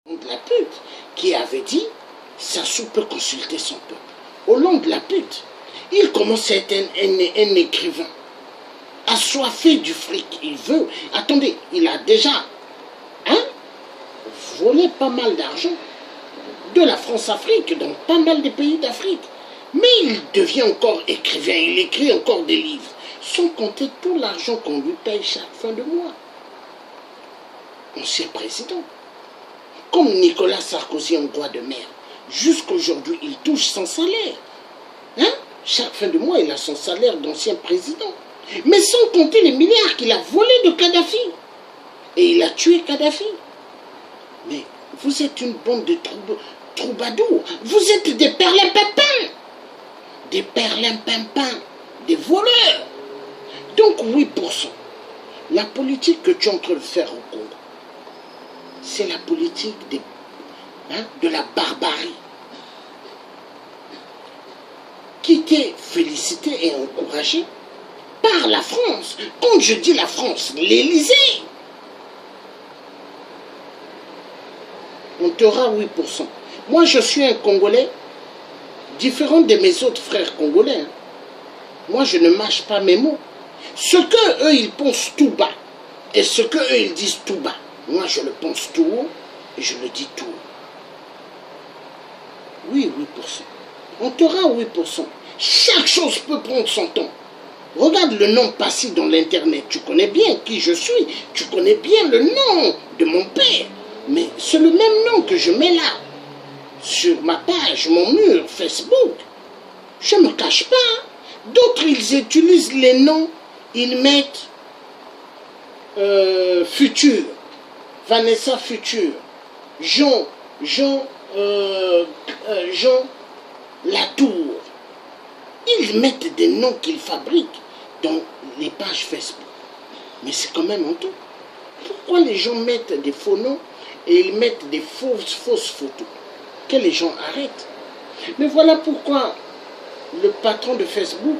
de la pute, qui avait dit Sassou peut consulter son peuple. Hollande la pute, il commence à être un écrivain, assoiffé du fric. Il veut, attendez, il a déjà volé pas mal d'argent de la France-Afrique, dans pas mal de pays d'Afrique. Mais il devient encore écrivain, il écrit encore des livres, sans compter tout l'argent qu'on lui paye chaque fin de mois. Ancien président. Comme Nicolas Sarkozy en droit de mer. Jusqu'aujourd'hui, il touche son salaire. Chaque fin de mois, il a son salaire d'ancien président. Mais sans compter les milliards qu'il a volés de Kadhafi. Et il a tué Kadhafi. Mais vous êtes une bande de troubadours. Vous êtes des perlimpinpins. Des perlimpinpins. Des voleurs. Donc 8%. La politique que tu es en train de faire au Congo, c'est la politique de la barbarie. Qui t'est félicité et encouragé par la France. Quand je dis la France, l'Élysée. On t'aura 8%. Moi, je suis un Congolais différent de mes autres frères congolais. Moi, je ne mâche pas mes mots. Ce que eux ils pensent tout bas et ce que eux ils disent tout bas, moi, je le pense tout haut et je le dis tout haut. Oui, 8%. On t'aura 8%. Chaque chose peut prendre son temps. Regarde le nom passé dans l'internet. Tu connais bien qui je suis. Tu connais bien le nom de mon père. Mais c'est le même nom que je mets là. Sur ma page, mon mur, Facebook. Je ne me cache pas. D'autres, ils utilisent les noms. Ils mettent Futur. Vanessa Futur. Jean Latour. Ils mettent des noms qu'ils fabriquent dans les pages Facebook. Mais c'est quand même honteux. Pourquoi les gens mettent des faux noms et ils mettent des fausses photos? Que les gens arrêtent. Mais voilà pourquoi le patron de Facebook,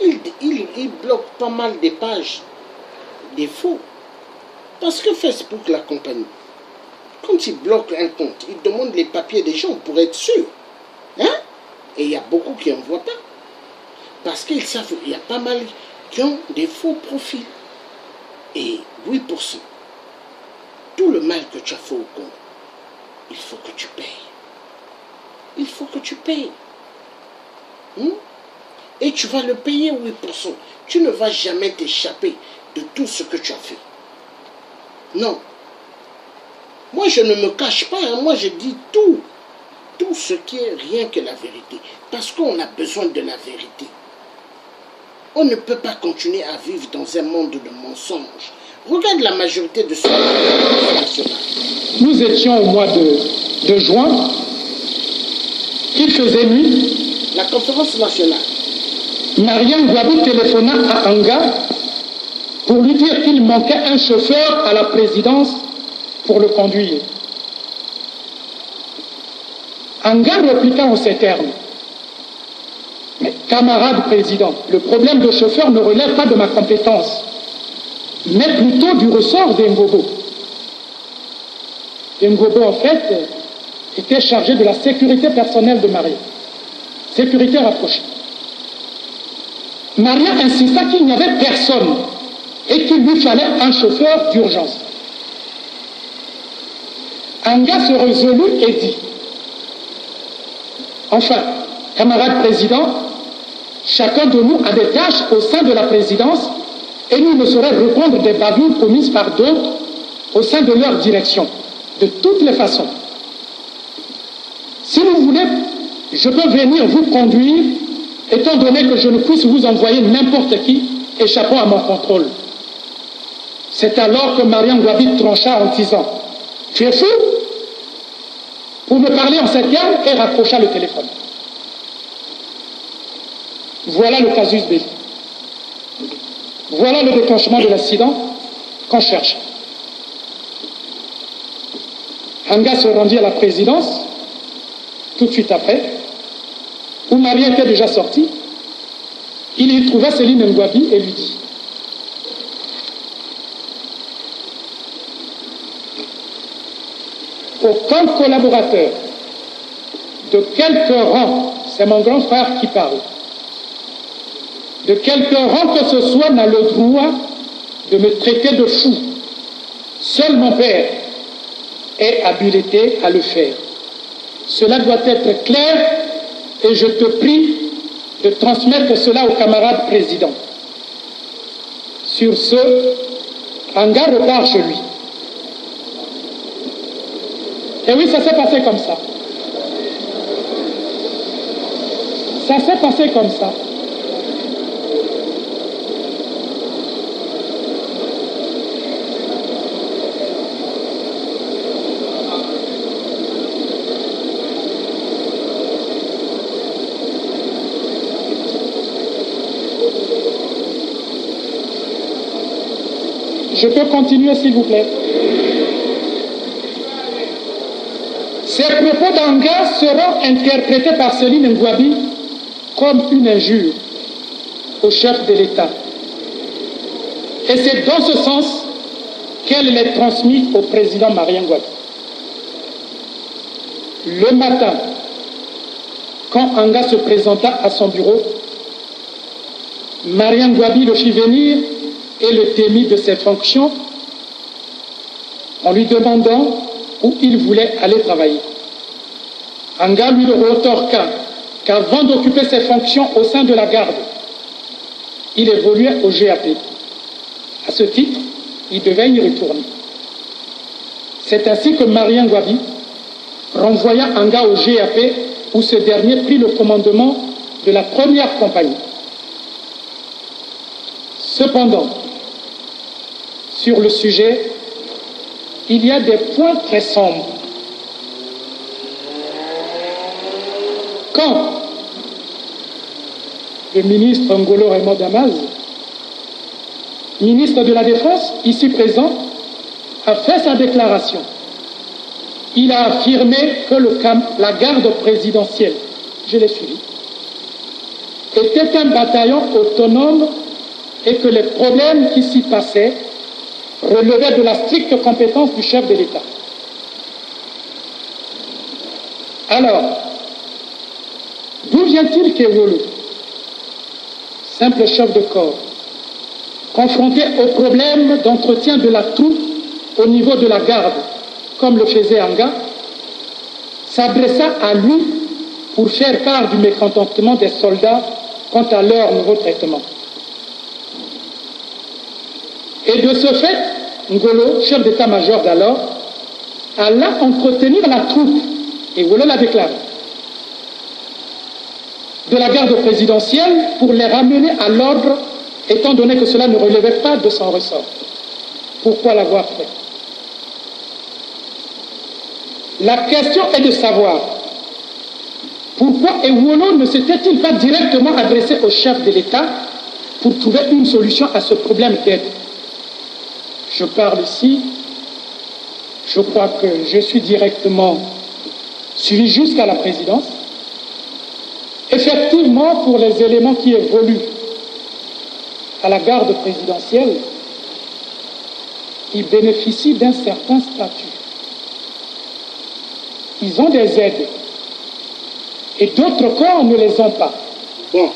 il bloque pas mal des pages, des faux. Parce que Facebook l'accompagne. Quand il bloque un compte, il demande les papiers des gens pour être sûr. Et il y a beaucoup qui n'en voient pas. Parce qu'ils savent, il y a pas mal qui ont des faux profils. Et 8%. Tout le mal que tu as fait au Congo, il faut que tu payes. Il faut que tu payes. Et tu vas le payer 8%. Tu ne vas jamais t'échapper de tout ce que tu as fait. Non. Moi, je ne me cache pas. Moi, je dis tout. Tout ce qui est rien que la vérité. Parce qu'on a besoin de la vérité. On ne peut pas continuer à vivre dans un monde de mensonges. Regarde la majorité de ce national. Nous étions au mois de juin. Il faisait nuit. La conférence nationale. Mariam Gouabi téléphona à Anga pour lui dire qu'il manquait un chauffeur à la présidence pour le conduire. Anga répliqua en ces termes. Mais camarade président, le problème de chauffeur ne relève pas de ma compétence, mais plutôt du ressort d'Engobo. Engobo, en fait, était chargé de la sécurité personnelle de Maria. Sécurité rapprochée. Maria insista qu'il n'y avait personne et qu'il lui fallait un chauffeur d'urgence. Anga se résolut et dit: enfin, camarade président, chacun de nous a des tâches au sein de la présidence et nous ne saurions répondre des bavures commises par d'autres au sein de leur direction, de toutes les façons. Si vous voulez, je peux venir vous conduire, étant donné que je ne puisse vous envoyer n'importe qui échappant à mon contrôle. C'est alors que Mariam Gouabi trancha en disant: tu es fou? Pour me parler en ces termes, et raccrocha le téléphone. Voilà le casus belli. Voilà le déclenchement de l'accident qu'on cherche. Anga se rendit à la présidence tout de suite après, où Maria était déjà sortie. Il y trouva Céline Ngouabi et lui dit: aucun collaborateur de quelque rang, c'est mon grand frère qui parle, de quelque rang que ce soit n'a le droit de me traiter de fou. Seul mon père est habilité à le faire. Cela doit être clair et je te prie de transmettre cela au camarade président. Sur ce, Anga repart chez lui. Et oui, ça s'est passé comme ça. Ça s'est passé comme ça. Je peux continuer, s'il vous plaît. Ces propos d'Anga seront interprétés par Céline Ngouabi comme une injure au chef de l'État. Et c'est dans ce sens qu'elle les transmis au président Marien Ngouabi. Le matin, quand Anga se présenta à son bureau, Marien Ngouabi le fit venir et le démit de ses fonctions en lui demandant où il voulait aller travailler. Anga lui retorqua qu'avant d'occuper ses fonctions au sein de la garde, il évoluait au GAP. À ce titre, il devait y retourner. C'est ainsi que Marien Ngouabi renvoya Anga au GAP où ce dernier prit le commandement de la première compagnie. Cependant, sur le sujet, il y a des points très sombres. Quand le ministre Ngolo Raymond Damas, ministre de la Défense, ici présent, a fait sa déclaration, il a affirmé que la garde présidentielle, je l'ai suivi, était un bataillon autonome et que les problèmes qui s'y passaient relevaient de la stricte compétence du chef de l'État. Alors, d'où vient-il qu'Ewolo, simple chef de corps, confronté au problème d'entretien de la troupe au niveau de la garde, comme le faisait Anga, s'adressa à lui pour faire part du mécontentement des soldats quant à leur nouveau traitement. Et de ce fait, Ngolo, chef d'état-major d'alors, alla entretenir la troupe, et Ngolo l'a déclaré, de la garde présidentielle pour les ramener à l'ordre, étant donné que cela ne relevait pas de son ressort. Pourquoi l'avoir fait? La question est de savoir pourquoi Ewolo ne s'était-il pas directement adressé au chef de l'État pour trouver une solution à ce problème d'aide. Je parle ici, je crois que je suis directement suivi jusqu'à la présidence. Effectivement, pour les éléments qui évoluent à la garde présidentielle, ils bénéficient d'un certain statut. Ils ont des aides. Et d'autres corps ne les ont pas. Bon.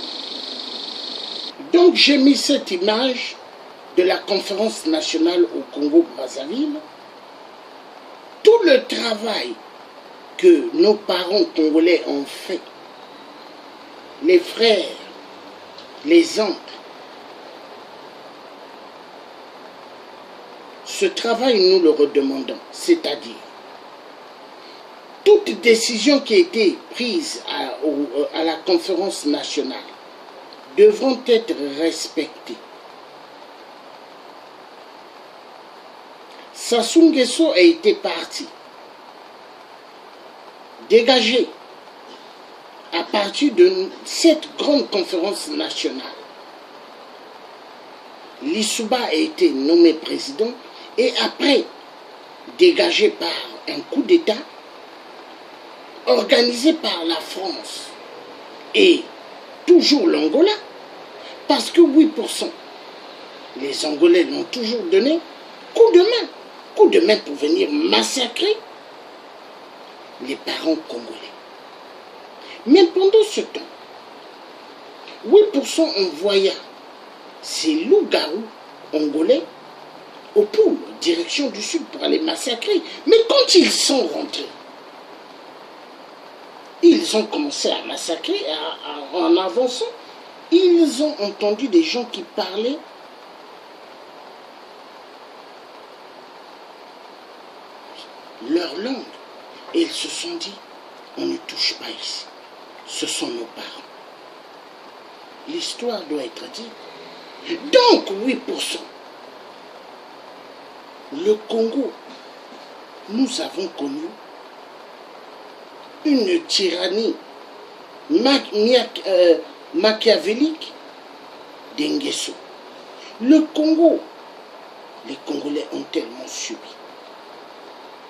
Donc j'ai mis cette image de la conférence nationale au Congo-Brazzaville. Tout le travail que nos parents congolais ont fait, les frères, les oncles, ce travail nous le redemandons, c'est-à-dire toute décision qui a été prise à la conférence nationale devront être respectées. Sassou Nguesso a été parti, dégagé à partir de cette grande conférence nationale. Lissouba a été nommé président et après, dégagé par un coup d'État organisé par la France et toujours l'Angola, parce que 8%, les Angolais l'ont toujours donné, coup de main pour venir massacrer les parents congolais. Mais pendant ce temps, 8% envoya ces loups-garous angolais au pôle, direction du sud, pour aller massacrer. Mais quand ils sont rentrés, ils ont commencé à massacrer en avançant. Ils ont entendu des gens qui parlaient leur langue. Et ils se sont dit, on ne touche pas ici. Ce sont nos parents. L'histoire doit être dite. Donc, 8%. Le Congo, nous avons connu une tyrannie machiavélique d'Ngeso. Le Congo, les Congolais ont tellement subi.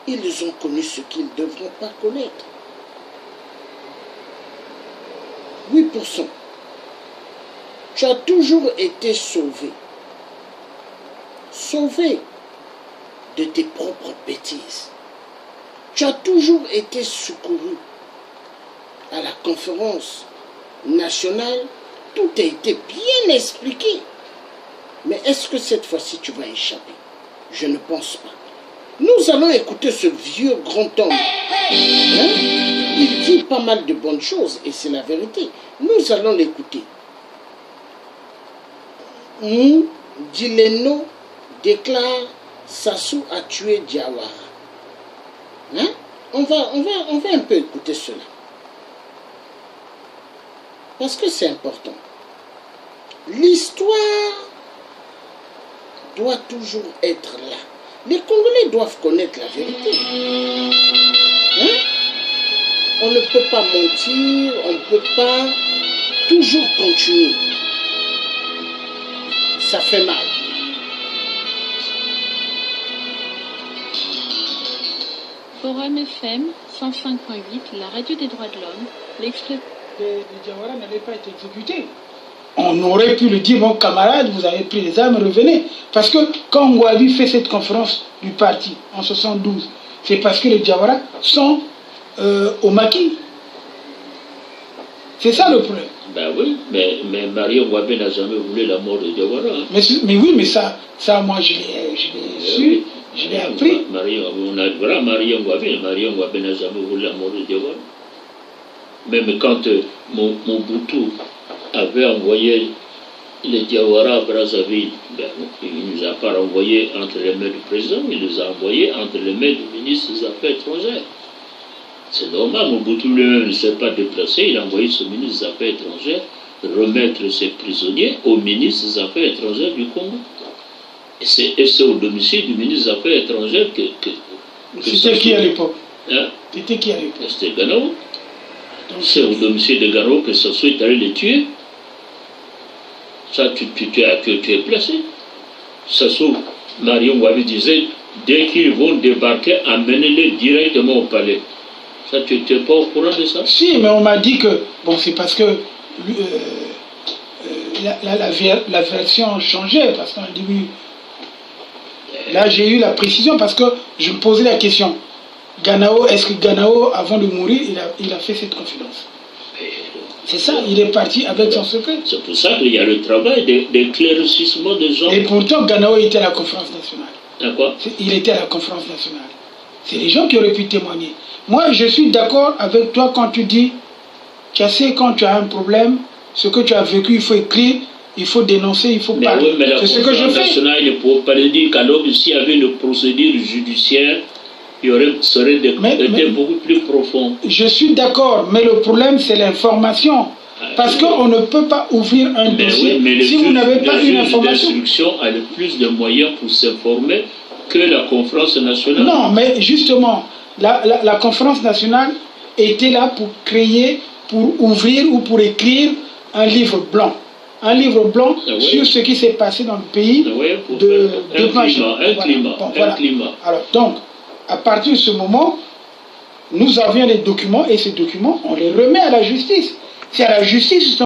Ils ont connu ce qu'ils ne devront pas connaître. 8%. Tu as toujours été sauvé. Sauvé de tes propres bêtises. Tu as toujours été secouru. À la conférence nationale, tout a été bien expliqué. Mais est-ce que cette fois-ci tu vas échapper? Je ne pense pas. Nous allons écouter ce vieux grand homme. Hein? Il dit pas mal de bonnes choses et c'est la vérité. Nous allons l'écouter. Dileno déclare Sassou a tué Diawara. Hein? On va un peu écouter cela. Parce que c'est important. L'histoire doit toujours être là. Les Congolais doivent connaître la vérité. Hein? On ne peut pas mentir, on ne peut pas toujours continuer. Ça fait mal. Forum FM 105.8, la radio des droits de l'homme, l'extrait. Les Diawara n'avaient pas été exécutés. On aurait pu le dire, mon camarade, vous avez pris les armes, revenez. Parce que quand Ngouabi fait cette conférence du parti en 72, c'est parce que les Diawara sont au maquis. C'est ça le problème. Ben oui, mais Mario Ngouabi n'a jamais voulu la mort de Diawara. Hein. Mais oui, mais ça moi je l'ai su, je l'ai appris. On a voilà, Mario Ngouabi n'a jamais voulu la mort de Diawara. Même quand Mobutu avait envoyé les Diawara à Brazzaville, ben, il ne nous a pas envoyés entre les mains du président, il les a envoyés entre les mains du ministre des Affaires étrangères. C'est normal, Mobutu lui-même ne s'est pas déplacé, il a envoyé ce ministre des Affaires étrangères remettre ses prisonniers au ministre des Affaires étrangères du Congo. Et c'est au domicile du ministre des Affaires étrangères que c'était qui à l'époque? Hein? C'était qui à l'époque? C'était Ganawa. C'est au domicile de Ganawa que Sassou est allé les tuer. Ça, tu es placé. Sassou, Mario Ngouabi disait, dès qu'ils vont débarquer, amenez-les directement au palais. Ça, tu n'étais pas au courant de ça? Si, mais on m'a dit que, bon, c'est parce que la version changeait, parce qu'en début, là j'ai eu la précision, parce que je me posais la question, Ganawa, est-ce que Ganawa, avant de mourir, il a fait cette confidence? C'est ça, il est parti avec son secret. C'est pour ça qu'il y a le travail d'éclaircissement des gens. Et pourtant, Ganawa était à la conférence nationale. D'accord. Il était à la conférence nationale. C'est les gens qui auraient pu témoigner. Moi, je suis d'accord avec toi quand tu dis, tu sais, quand tu as un problème, ce que tu as vécu, il faut écrire, il faut dénoncer, il faut parler. Oui, c'est ce que je fais. Nationale, il ne faut pas le dire qu'alors s'il y avait une procédure judiciaire, ça aurait été beaucoup plus profond. Je suis d'accord, mais le problème, c'est l'information. Parce qu'on ne peut pas ouvrir un dossier si vous n'avez pas une information. L'instruction a le plus de moyens pour s'informer que la conférence nationale. Non, mais justement, la conférence nationale était là pour créer, pour ouvrir ou pour écrire un livre blanc. Un livre blanc sur ce qui s'est passé dans le pays. Un climat. Alors, donc, à partir de ce moment, nous avions les documents et ces documents, on les remet à la justice. C'est à la justice